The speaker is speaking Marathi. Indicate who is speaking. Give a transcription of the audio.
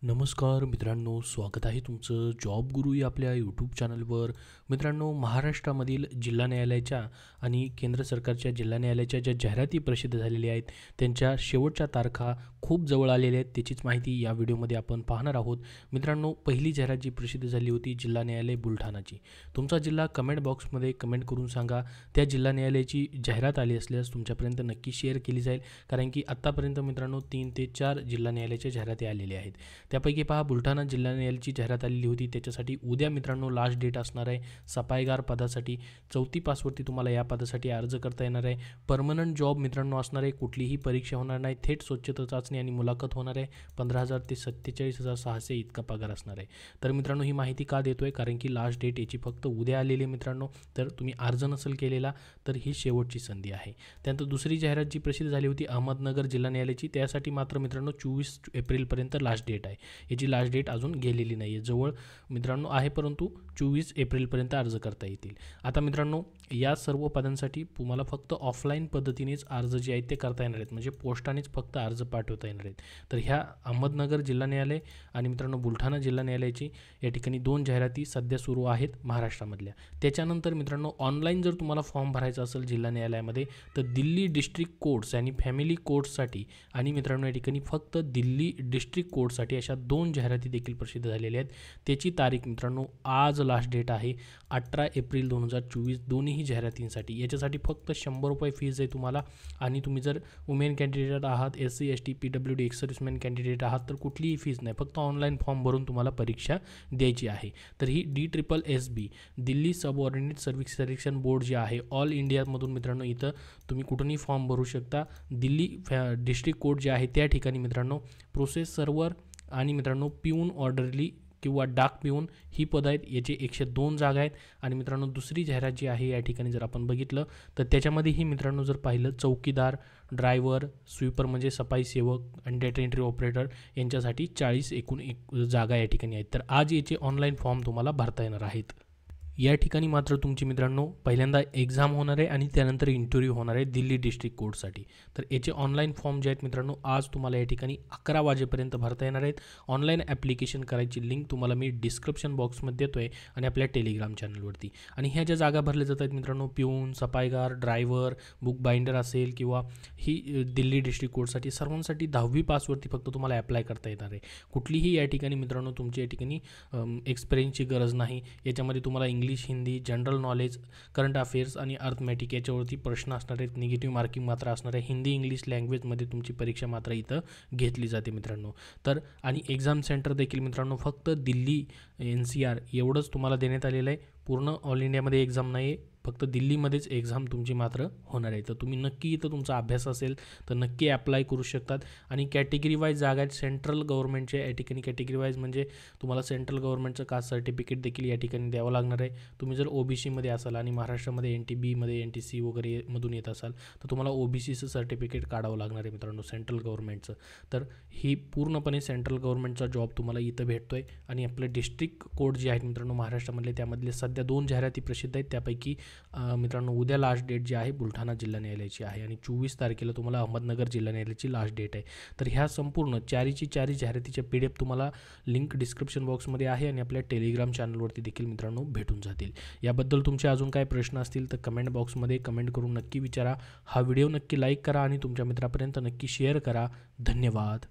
Speaker 1: नमस्कार मित्रांनो, स्वागत आहे तुमचं जॉब गुरु या आपल्या यूट्यूब चॅनलवर. मित्रांनो, महाराष्ट्रामधील जिल्हा न्यायालयाच्या आणि केंद्र सरकारच्या जिल्हा न्यायालयाच्या ज्या जाहिराती प्रसिद्ध झालेल्या आहेत त्यांच्या शेवटच्या तारखा खूप जवळ आलेल्या आहेत, त्याचीच माहिती या व्हिडिओमध्ये आपण पाहणार आहोत. मित्रांनो, पहिली जाहिरात जी प्रसिद्ध झाली होती जिल्हा न्यायालय बुलढाणाची. तुमचा जिल्हा कमेंट बॉक्समध्ये कमेंट करून सांगा. त्या जिल्हा न्यायालयाची जाहिरात आली असल्यास तुमच्यापर्यंत नक्की शेअर केली जाईल, कारण की आत्तापर्यंत मित्रांनो 3 ते 4 जिल्हा न्यायालयाच्या जाहिराती आलेल्या आहेत. त्यापैकी पहा, बुलढाणा जिल्हा न्यायालयाची जाहिरात आलेली होती. त्याच्यासाठी उद्या मित्रांनो लास्ट डेट असणार आहे. सफाईगार पदासाठी 34 पासवरती तुम्हाला या पदासाठी अर्ज करता येणार आहे. परमनंट जॉब मित्रांनो असणार आहे. कुठलीही परीक्षा होणार नाही. थेट स्वच्छता चाचणी आणि मुलाखत होणार आहे. 15,000 ते 47,600 इतका पगार असणार आहे. तर मित्रांनो, ही माहिती का देतोय, कारण की लास्ट डेट याची फक्त उद्या आलेली आहे मित्रांनो. तर तुम्ही अर्ज नसेल केलेला तर ही शेवटची संधी आहे. त्यानंतर दुसरी जाहिरात जी प्रसिद्ध झाली होती अहमदनगर जिल्हा न्यायालयाची, त्यासाठी मात्र मित्रांनो 24 एप्रिलपर्यंत लास्ट डेट आहे. याची लास्ट डेट अजून गेलेली नाही आहे, जवळ मित्रांनो आहे, परंतु 24 एप्रिलपर्यंत अर्ज करता येतील. आता मित्रांनो, या सर्व पदांसाठी तुम्हाला फक्त ऑफलाईन पद्धतीनेच अर्ज जे आहेत ते करता येणार आहेत, म्हणजे पोस्टानेच फक्त अर्ज पाठवता येणार आहेत. तर ह्या अहमदनगर जिल्हा न्यायालय आणि मित्रांनो बुलढाणा जिल्हा न्यायालयाची या ठिकाणी 2 जाहिराती सध्या सुरू आहेत महाराष्ट्रामधल्या. त्याच्यानंतर मित्रांनो, ऑनलाईन जर तुम्हाला फॉर्म भरायचा असेल जिल्हा न्यायालयामध्ये तर दिल्ली डिस्ट्रिक्ट कोर्ट्स आणि फॅमिली कोर्ट्ससाठी आणि मित्रांनो या ठिकाणी फक्त दिल्ली डिस्ट्रिक्ट कोर्टसाठी अशा 2 जाहिराती देखील प्रसिद्ध झालेल्या आहेत. त्याची तारीख मित्रांनो आज लास्ट डेट आहे 18 एप्रिल 2024. दोन्हीही जाहिरातींसाठी याच्यासाठी फक्त 100 रुपये फीज आहे तुम्हाला. आणि तुम्ही जर वुमेन कॅन्डिडेट आहात, SC ST PWD ex serviceman candidate आहात तर कुठलीही फीज नाही, फक्त ऑनलाईन फॉर्म भरून तुम्हाला परीक्षा द्यायची आहे. तर ही DSSB Delhi subordinate service selection board जे आहे ऑल इंडियामधून मित्रांनो इथं तुम्ही कुठूनही फॉर्म भरू शकता. दिल्ली डिस्ट्रिक्ट कोर्ट जे आहे त्या ठिकाणी मित्रांनो प्रोसेस सर्व्हर आणि मित्रांनो पिऊन ऑर्डरली किंवा डाक पिऊन ही पद आहेत. याचे 102 जागा आहेत. आणि मित्रांनो दुसरी जाहिरात जी आहे या ठिकाणी जर आपण बघितलं तर त्याच्यामध्येही मित्रांनो जर पाहिलं चौकीदार, ड्रायव्हर, स्वीपर म्हणजे सफाई सेवक आणि डेटा एंट्री ऑपरेटर यांच्यासाठी 40 एकूण जागा या ठिकाणी आहेत. तर आज याचे ऑनलाईन फॉर्म तुम्हाला भरता येणार आहेत. या ठिकाणी मात्र तुमची मित्रांनो पहिल्यांदा एक्झाम होणार आहे आणि त्यानंतर इंटरव्ह्यू होणार आहे दिल्ली डिस्ट्रिक्ट कोर्टसाठी. तर याचे ऑनलाईन फॉर्म जे आहेत मित्रांनो आज तुम्हाला या ठिकाणी 11 वाजेपर्यंत भरता येणार आहेत. ऑनलाईन ॲप्लिकेशन करायची लिंक तुम्हाला मी डिस्क्रिप्शन बॉक्समध्ये देतो आहे आणि आपल्या टेलिग्राम चॅनलवरती. आणि ह्या ज्या जागा भरल्या जात आहेत मित्रांनो पिऊन, सफाईगार, ड्रायव्हर, बुक बाइंडर असेल किंवा ही दिल्ली डिस्ट्रिक्ट कोर्टसाठी सर्वांसाठी 10वी पासवरती फक्त तुम्हाला ॲप्लाय करता येणार आहे. कुठलीही या ठिकाणी मित्रांनो तुमची या ठिकाणी एक्सपिरियन्सची गरज नाही. याच्यामध्ये तुम्हाला English, Hindi, general knowledge, current affairs आणि अर्थमॅटिक याच्यावरती प्रश्न असणार आहेत. निगेटिव्ह मार्किंग मात्र असणार आहे. हिंदी इंग्लिश लँग्वेजमध्ये तुमची परीक्षा मात्र इथं घेतली जाते मित्रांनो. तर आणि एक्झाम सेंटर देखील मित्रांनो फक्त दिल्ली NCR एवढंच तुम्हाला देण्यात आलेलं आहे. पूर्ण ऑल इंडियामध्ये एक्झाम नाही आहे, फक्त दिल्लीमध्येच एक्झाम तुमची मात्र होणार आहे. तर तुम्ही नक्की इथं तुमचा अभ्यास असेल तर नक्की ॲप्लाय करू शकतात. आणि कॅटेगरी वाईज जागा आहेत सेंट्रल गव्हर्नमेंटच्या या ठिकाणी. कॅटेगरी वाईज म्हणजे तुम्हाला सेंट्रल गव्हर्नमेंटचं कास्ट सर्टिफिकेट देखील या ठिकाणी द्यावं लागणार आहे. तुम्ही जर OBCमध्ये असाल आणि महाराष्ट्रामध्ये NTBमध्ये NTC वगैरे मधून येत असाल तर तुम्हाला OBCचं सर्टिफिकेट काढावं लागणार आहे मित्रांनो सेंट्रल गव्हर्नमेंटचं. तर ही पूर्णपणे सेंट्रल गव्हर्नमेंटचा जॉब तुम्हाला इथं भेटतो आहे. आणि आपले डिस्ट्रिक्ट कोर्ट जे आहेत मित्रांनो महाराष्ट्रामधले त्यामधले सध्या 2 जाहिराती प्रसिद्ध आहेत. त्यापैकी मित्रांनो उद्या लास्ट डेट जी आहे बुलढाणा जिल्हा न्यायालयाची आहे आणि 24 तारखेला तुम्हाला अहमदनगर जिल्हा न्यायालयाची लास्ट डेट आहे. तर ह्या संपूर्ण चारी जाहिरातीच्या PDF तुम्हाला लिंक डिस्क्रिप्शन बॉक्समध्ये आहे आणि आपल्या टेलिग्राम चॅनलवरती देखील मित्रांनो भेटून जातील. याबद्दल तुमचे अजून काय प्रश्न असतील तर कमेंट बॉक्समध्ये कमेंट करून नक्की विचारा. हा व्हिडिओ नक्की लाईक करा आणि तुमच्या मित्रापर्यंत नक्की शेअर करा. धन्यवाद.